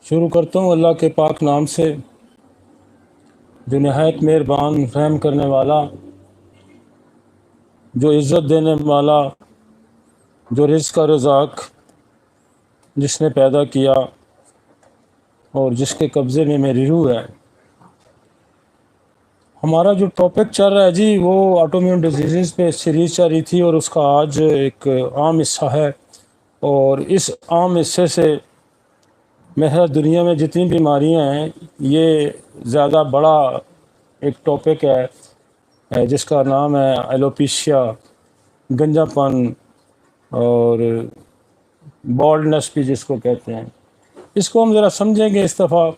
شروع کرتا ہوں اللہ کے پاک نام سے جو نہایت مہربان رحم کرنے والا، جو عزت دینے والا، جو رزق کا رزاق، جس نے پیدا کیا اور جس کے قبضے میں میری روح ہے۔ ہمارا جو ٹاپک چل رہا ہے جی وہ آٹو امیون ڈیزیزز پہ سیریز چل رہی تھی، اور اس کا آج ایک عام حصہ ہے، اور اس عام حصے سے محض دنیا میں جتنی بیماریاں ہیں یہ زیادہ بڑا ایک ٹاپک ہے جس کا نام ہے ایلوپیشیا، گنجا پن اور بالڈنس بھی جس کو کہتے ہیں۔ اس کو ہم ذرا سمجھیں گے اس دفعہ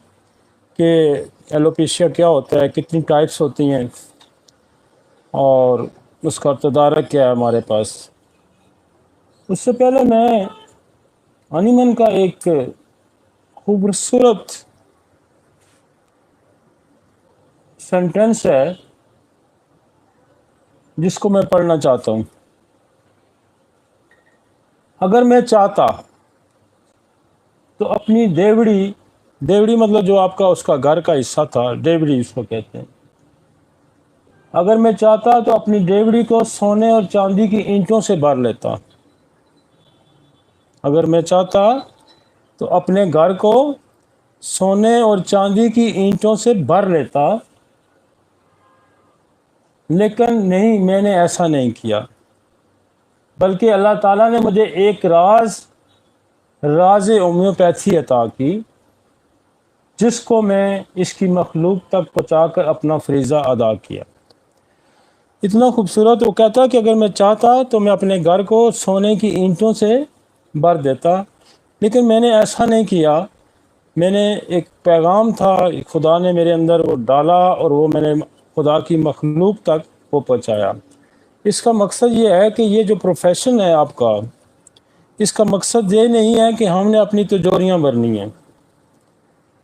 کہ ایلوپیشیا کیا ہوتا ہے، کتنی ٹائپس ہوتی ہیں اور اس کا تدارک کیا ہے ہمارے پاس۔ اس سے پہلے میں انیمن کا ایک خوبصورت سینٹینس ہے جس کو میں پڑھنا چاہتا ہوں۔ اگر میں چاہتا تو اپنی دیوڑی مطلب جو آپ کا اس کا گھر کا حصہ تھا، ڈیوڑی اس کو کہتے ہیں۔ اگر میں چاہتا تو اپنی ڈیوڑی کو سونے اور چاندی کی اینٹوں سے بھر لیتا۔ اگر میں چاہتا تو اپنے گھر کو سونے اور چاندی کی اینٹوں سے بھر لیتا، لیکن نہیں، میں نے ایسا نہیں کیا، بلکہ اللہ تعالیٰ نے مجھے ایک راز ہومیوپیتھی عطا کی، جس کو میں اس کی مخلوق تک پہنچا کر اپنا فریضہ ادا کیا۔ اتنا خوبصورت وہ کہتا کہ اگر میں چاہتا تو میں اپنے گھر کو سونے کی اینٹوں سے بھر دیتا، لیکن میں نے ایسا نہیں کیا۔ میں نے ایک پیغام تھا خدا نے میرے اندر وہ ڈالا، اور وہ میں نے خدا کی مخلوق تک وہ پہنچایا۔ اس کا مقصد یہ ہے کہ یہ جو پروفیشن ہے آپ کا، اس کا مقصد یہ نہیں ہے کہ ہم نے اپنی تجوریاں بھرنی ہیں۔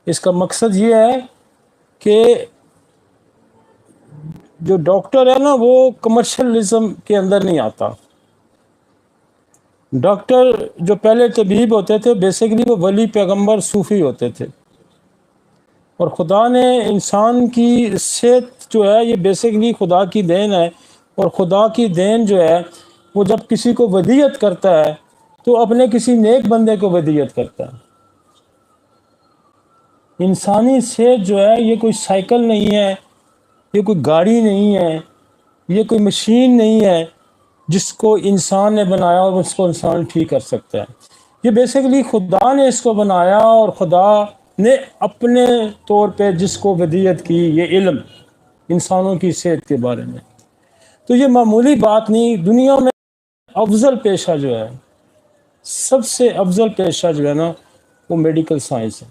اس کا مقصد یہ ہے کہ جو ڈاکٹر ہے نا وہ کمرشلزم کے اندر نہیں آتا۔ ڈاکٹر جو پہلے طبیب ہوتے تھے بیسیکلی وہ ولی، پیغمبر، صوفی ہوتے تھے، اور خدا نے انسان کی صحت جو ہے یہ بیسیکلی خدا کی دین ہے، اور خدا کی دین جو ہے وہ جب کسی کو ودیعت کرتا ہے تو اپنے کسی نیک بندے کو ودیعت کرتا ہے۔ انسانی صحت جو ہے یہ کوئی سائیکل نہیں ہے، یہ کوئی گاڑی نہیں ہے، یہ کوئی مشین نہیں ہے جس کو انسان نے بنایا اور اس کو انسان ٹھیک کر سکتا ہے۔ یہ بیسیکلی خدا نے اس کو بنایا، اور خدا نے اپنے طور پہ جس کو ودیعت کی یہ علم انسانوں کی صحت کے بارے میں۔ تو یہ معمولی بات نہیں، دنیا میں افضل پیشہ جو ہے، سب سے افضل پیشہ جو ہے نا وہ میڈیکل سائنس ہے۔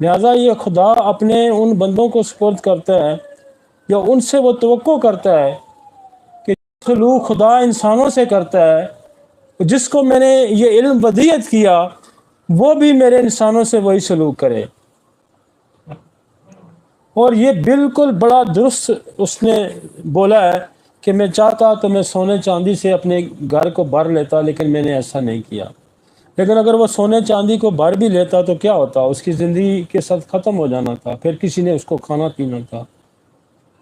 لہٰذا یہ خدا اپنے ان بندوں کو سپرد کرتا ہے، یا ان سے وہ توقع کرتا ہے کہ سلوک خدا انسانوں سے کرتا ہے، جس کو میں نے یہ علم ودیعت کیا وہ بھی میرے انسانوں سے وہی سلوک کرے۔ اور یہ بالکل بڑا درست اس نے بولا ہے کہ میں چاہتا تو میں سونے چاندی سے اپنے گھر کو بھر لیتا، لیکن میں نے ایسا نہیں کیا۔ لیکن اگر وہ سونے چاندی کو بھر بھی لیتا تو کیا ہوتا، اس کی زندگی کے ساتھ ختم ہو جانا تھا، پھر کسی نے اس کو کھانا پینا تھا۔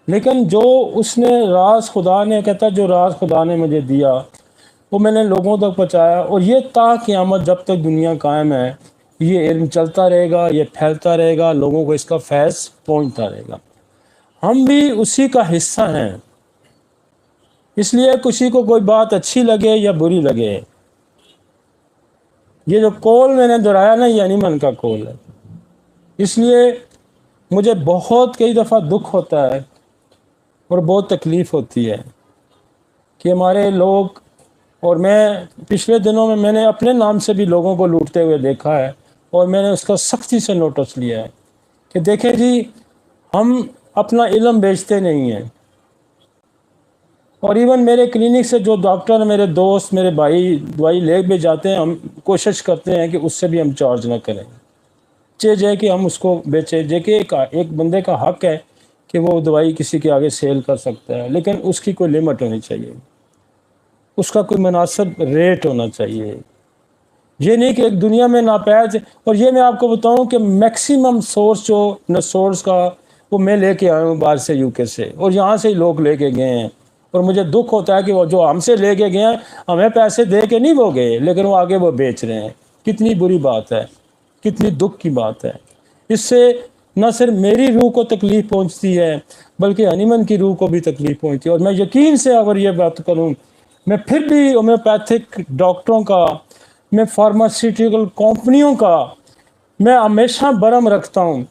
لیکن جو اس نے راز خدا نے کہتا جو راز خدا نے مجھے دیا وہ میں نے لوگوں تک پہنچایا، اور یہ تا قیامت جب تک دنیا قائم ہے یہ علم چلتا رہے گا، یہ پھیلتا رہے گا، لوگوں کو اس کا فیض پہنچتا رہے گا۔ ہم بھی اسی کا حصہ ہیں، اس لیے کسی کو کوئی بات اچھی لگے یا بری لگے، یہ جو قول میں نے دہرایا نا یہ انیمن کا قول ہے۔ اس لیے مجھے بہت کئی دفعہ دکھ ہوتا ہے اور بہت تکلیف ہوتی ہے کہ ہمارے لوگ، اور میں پچھلے دنوں میں نے اپنے نام سے بھی لوگوں کو لوٹتے ہوئے دیکھا ہے، اور میں نے اس کا سختی سے نوٹس لیا ہے کہ دیکھیں جی ہم اپنا علم بیچتے نہیں ہیں، اور ایون میرے کلینک سے جو ڈاکٹر، میرے دوست، میرے بھائی دوائی لے بھی جاتے ہیں، ہم کوشش کرتے ہیں کہ اس سے بھی ہم چارج نہ کریں، جے کہ ہم اس کو بیچیں، جے کہ ایک بندے کا حق ہے کہ وہ دوائی کسی کے آگے سیل کر سکتا ہے، لیکن اس کی کوئی لمٹ ہونی چاہیے، اس کا کوئی مناسب ریٹ ہونا چاہیے۔ یہ نہیں کہ ایک دنیا میں ناپید. اور یہ میں آپ کو بتاؤں کہ میکسیمم سورس جو سورس کا وہ میں لے کے آیا ہوں باہر سے، یو کے سے، اور یہاں سے ہی لوگ لے کے گئے ہیں. اور مجھے دکھ ہوتا ہے کہ وہ جو ہم سے لے کے گئے ہیں ہمیں پیسے دے کے نہیں وہ گئے، لیکن وہ آگے وہ بیچ رہے ہیں. کتنی بری بات ہے، کتنی دکھ کی بات ہے. اس سے نہ صرف میری روح کو تکلیف پہنچتی ہے بلکہ انیمن کی روح کو بھی تکلیف پہنچتی ہے. اور میں یقین سے اگر یہ بات کروں، میں پھر بھی ہومیوپیتھک ڈاکٹروں کا، میں فارماسیوٹیکل کمپنیوں کا میں ہمیشہ برہم رکھتا ہوں.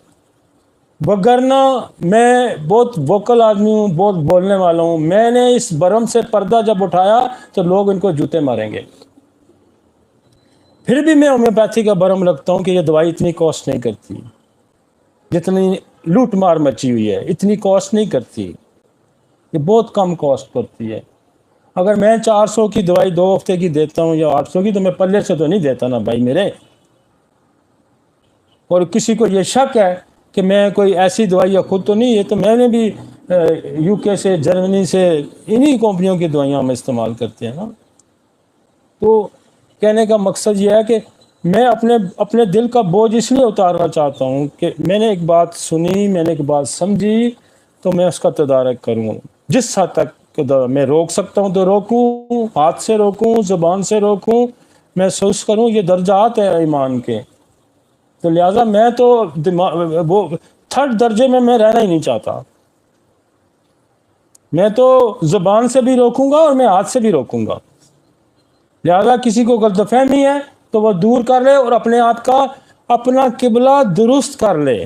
وگرنہ میں بہت ووکل آدمی ہوں، بہت بولنے والا ہوں. میں نے اس برہم سے پردہ جب اٹھایا تو لوگ ان کو جوتے ماریں گے. پھر بھی میں ہومیوپیتھی کا برہم رکھتا ہوں کہ یہ دوائی اتنی کاسٹ نہیں کرتی جتنی لوٹ مار مچی ہوئی ہے، اتنی کاسٹ نہیں کرتی، یہ بہت کم کاسٹ کرتی ہے. اگر میں 400 کی دوائی 2 ہفتے کی دیتا ہوں یا 800 کی تو میں پلے سے تو نہیں دیتا نا بھائی میرے. اور کسی کو یہ شک ہے کہ میں کوئی ایسی دوائی یا خود تو نہیں، یہ تو میں نے بھی یو کے سے، جرمنی سے، انہی کمپنیوں کی دوائیاں ہم استعمال کرتے ہیں نا. تو کہنے کا مقصد یہ ہے کہ میں اپنے دل کا بوجھ اس لیے اتارنا چاہتا ہوں کہ میں نے ایک بات سنی، میں نے ایک بات سمجھی، تو میں اس کا تدارک کروں. جس حد تک میں روک سکتا ہوں تو روکوں، ہاتھ سے روکوں، زبان سے روکوں، محسوس کروں. یہ درجات ہیں ایمان کے. تو لہٰذا میں تو وہ 3rd درجے میں رہنا ہی نہیں چاہتا. میں تو زبان سے بھی روکوں گا اور میں ہاتھ سے بھی روکوں گا. لہذا کسی کو غلط فہمی ہے تو وہ دور کر لے اور اپنے آپ کا اپنا قبلہ درست کر لے.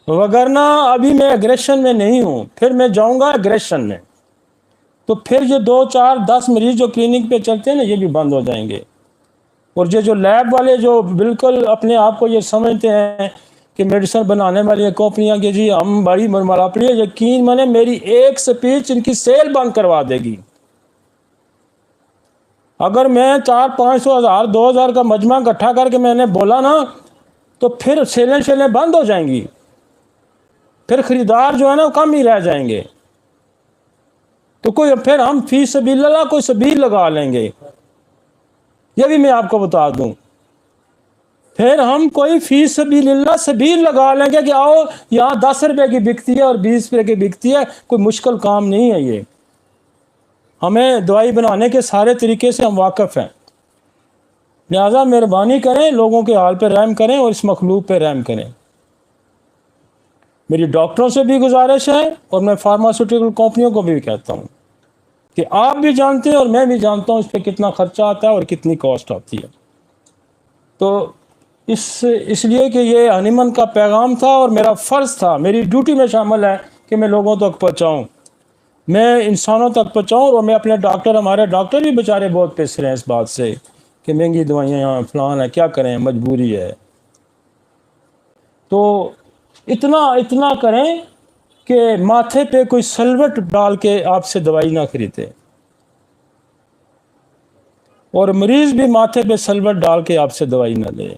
وگرنہ ابھی میں ایگریشن میں نہیں ہوں، پھر میں جاؤں گا ایگریشن میں، تو پھر یہ 2 4 10 مریض جو کلینک پہ چلتے ہیں نا یہ بھی بند ہو جائیں گے. اور یہ جو لیب والے جو بالکل اپنے آپ کو یہ سمجھتے ہیں کہ میڈیسن بنانے والی کمپنیاں کہ جی ہم بڑی مرملا پڑی ہے، یقین مانے میری ایک سپیچ ان کی سیل بند کروا دے گی. اگر میں 400 500 1000 2000 کا مجمع اکٹھا کر کے میں نے بولا نا تو پھر سیلیں بند ہو جائیں گی، پھر خریدار جو ہے نا وہ کم ہی رہ جائیں گے. تو پھر ہم فی سبیل اللہ کوئی سبیل لگا لیں گے. یہ بھی میں آپ کو بتا دوں، پھر ہم کوئی فی سبیل اللہ سبیل لگا لیں گے کہ آؤ یہاں 10 روپے کی بکتی ہے اور 20 روپے کی بکتی ہے. کوئی مشکل کام نہیں ہے یہ. ہمیں دوائی بنانے کے سارے طریقے سے ہم واقف ہیں. لہذا مہربانی کریں، لوگوں کے حال پہ رحم کریں اور اس مخلوق پہ رحم کریں. میری ڈاکٹروں سے بھی گزارش ہے اور میں فارماسیوٹیکل کمپنیوں کو بھی کہتا ہوں کہ آپ بھی جانتے ہیں اور میں بھی جانتا ہوں اس پہ کتنا خرچہ آتا ہے اور کتنی کاسٹ آتی ہے. تو اس لیے کہ یہ انیمن کا پیغام تھا اور میرا فرض تھا، میری ڈیوٹی میں شامل ہے کہ میں لوگوں تک پہنچاؤں، میں انسانوں تک پہنچاؤں. اور میں اپنے ڈاکٹر، ہمارے ڈاکٹر بھی بیچارے بہت پس رہے ہیں اس بات سے کہ مہنگی دوائیاں یہاں فلان ہے، کیا کریں، مجبوری ہے. تو اتنا کریں کہ ماتھے پہ کوئی سلوٹ ڈال کے آپ سے دوائی نہ خریدے، اور مریض بھی ماتھے پہ سلوٹ ڈال کے آپ سے دوائی نہ لے.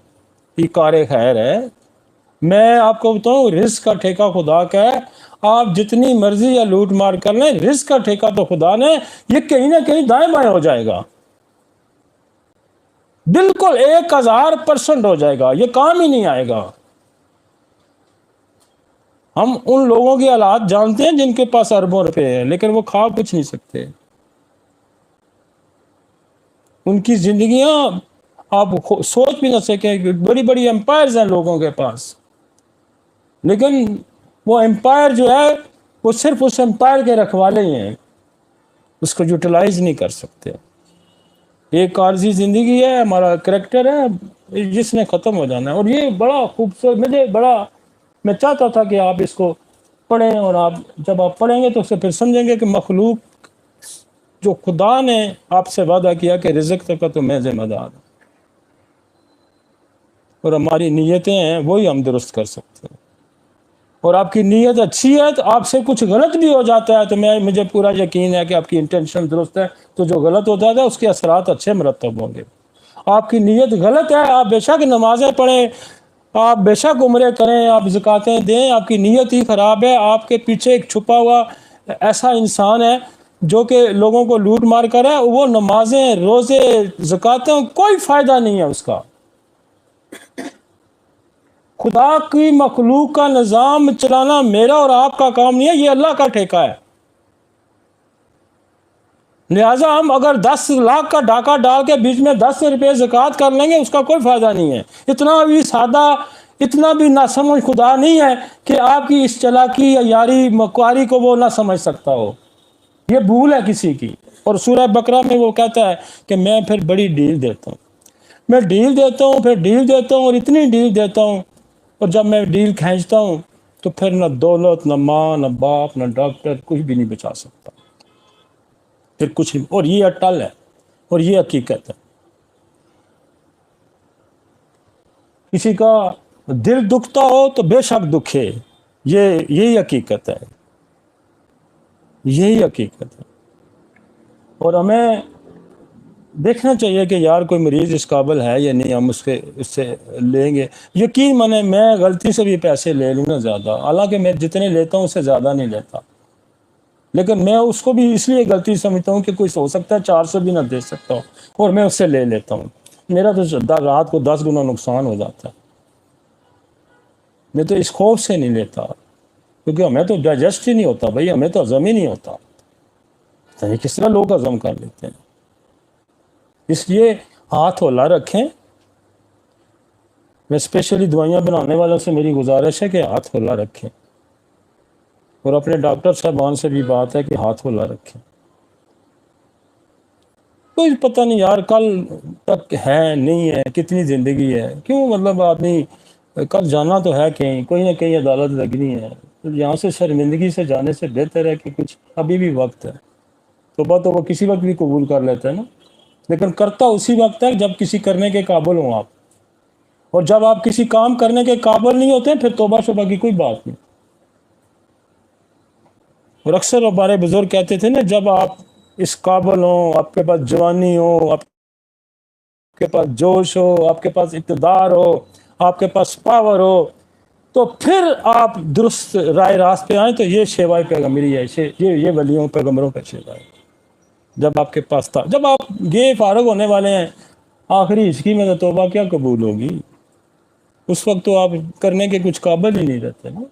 یہ کار خیر ہے. میں آپ کو بتاؤں رزق کا ٹھیکہ خدا کا ہے. آپ جتنی مرضی یا لوٹ مار کر لیں، رزق کا ٹھیکہ تو خدا نے، یہ کہیں نہ کہیں دائیں بائیں ہو جائے گا، بالکل 1000% ہو جائے گا، یہ کام ہی نہیں آئے گا. ہم ان لوگوں کے حالات جانتے ہیں جن کے پاس اربوں روپے ہیں لیکن وہ کھا کچھ نہیں سکتے. ان کی زندگیاں آپ سوچ بھی نہ سکیں. بڑی بڑی امپائرز ہیں لوگوں کے پاس، لیکن وہ امپائر جو ہے وہ صرف اس امپائر کے رکھوالے ہی ہیں، اس کو یوٹیلائز نہیں کر سکتے. ایک عارضی زندگی ہے، ہمارا کریکٹر ہے جس نے ختم ہو جانا ہے. اور یہ بڑا خوبصورت، میں چاہتا تھا کہ آپ اس کو پڑھیں، اور جب آپ پڑھیں گے تو اسے پھر سمجھیں گے کہ مخلوق جو خدا نے آپ سے وعدہ کیا کہ رزق کا تو میں ذمہ دار ہوں، اور ہماری نیتیں ہیں وہی ہم درست کر سکتے ہیں. اور آپ کی نیت اچھی ہے تو آپ سے کچھ غلط بھی ہو جاتا ہے تو مجھے پورا یقین ہے کہ آپ کی انٹینشن درست ہے، تو جو غلط ہوتا ہے اس کے اثرات اچھے مرتب ہوں گے. آپ کی نیت غلط ہے، آپ بے شک نمازیں پڑھیں، آپ بے شک عمرے کریں، آپ زکاتیں دیں، آپ کی نیت ہی خراب ہے. آپ کے پیچھے ایک چھپا ہوا ایسا انسان ہے جو کہ لوگوں کو لوٹ مار کر ہے، وہ نمازیں، روزے، زکاتیں، کوئی فائدہ نہیں ہے اس کا۔ خدا کی مخلوق کا نظام چلانا میرا اور آپ کا کام نہیں ہے، یہ اللہ کا ٹھیکہ ہے۔ لہٰذا ہم اگر 10 لاکھ کا ڈاکہ ڈال کے بیچ میں 10 روپے زکوٰۃ کر لیں گے، اس کا کوئی فائدہ نہیں ہے۔ اتنا بھی سادہ، اتنا بھی ناسمجھ خدا نہیں ہے کہ آپ کی اس چلاکی یا یاری مکاری کو وہ نہ سمجھ سکتا ہو۔ یہ بھول ہے کسی کی۔ اور سورہ بقرہ میں وہ کہتا ہے کہ میں پھر بڑی ڈیل دیتا ہوں، میں ڈیل دیتا ہوں، پھر ڈیل دیتا ہوں، اور اتنی ڈیل دیتا ہوں، اور جب میں ڈیل کھینچتا ہوں تو پھر نہ دولت، نہ ماں، نہ باپ، نہ ڈاکٹر، کچھ بھی نہیں بچا سکتا، پھر کچھ نہیں۔ اور یہ اٹل ہے، اور یہ حقیقت ہے۔ کسی کا دل دکھتا ہو تو بے شک دکھے، یہی حقیقت ہے، یہی حقیقت ہے۔ اور ہمیں دیکھنا چاہیے کہ یار کوئی مریض اس قابل ہے یا نہیں، ہم اس سے لیں گے۔ یقین مانے میں غلطی سے بھی پیسے لے لوں نا زیادہ، حالانکہ میں جتنے لیتا ہوں اس سے زیادہ نہیں لیتا، لیکن میں اس کو بھی اس لیے غلطی سمجھتا ہوں کہ کوئی ہو سکتا ہے 400 بھی نہ دے سکتا ہوں، اور میں اس سے لے لیتا ہوں۔ میرا تو رات کو 10 گنا نقصان ہو جاتا ہے۔ میں تو اس خوف سے نہیں لیتا، کیونکہ ہمیں تو ڈائجسٹ ہی نہیں ہوتا بھائی، ہمیں تو ہضم ہی نہیں ہوتا۔ پتہ نہیں کس طرح لوگ ہضم کر لیتے ہیں۔ اس لیے ہاتھ ہولا رکھیں۔ میں اسپیشلی دوائیاں بنانے والوں سے میری گزارش ہے کہ ہاتھ ہولا رکھیں، اور اپنے ڈاکٹر صاحبان سے بھی بات ہے کہ ہاتھ ہولا رکھیں۔ کوئی پتہ نہیں یار کل تک ہے نہیں ہے، کتنی زندگی ہے، کیوں مطلب آدمی کل جانا تو ہے کہیں، کوئی نہ کہیں عدالت لگنی ہے۔ یہاں سے شرمندگی سے جانے سے بہتر ہے کہ کچھ ابھی بھی وقت ہے۔ توبہ تو وہ کسی وقت بھی قبول کر لیتا ہے نا، لیکن کرتا اسی وقت ہے جب کسی کرنے کے قابل ہوں آپ، اور جب آپ کسی کام کرنے کے قابل نہیں ہوتے پھر توبہ شبہ کی کوئی بات نہیں۔ اور اکثر ہمارے بزرگ کہتے تھے نا، جب آپ اس قابل ہوں، آپ کے پاس جوانی ہو، آپ کے پاس جوش ہو، آپ کے پاس اقتدار ہو، آپ کے پاس پاور ہو، تو پھر آپ درست رائے راست پہ آئیں تو یہ شیوائے پیغمبری ہے، یہ ولیوں پیغمبروں کا شیوا ہے۔ جب آپ کے پاس تھا، جب آپ یہ فارغ ہونے والے ہیں آخری ہچکی میں، تو توبہ کیا قبول ہوگی؟ اس وقت تو آپ کرنے کے کچھ قابل ہی نہیں رہتے نا۔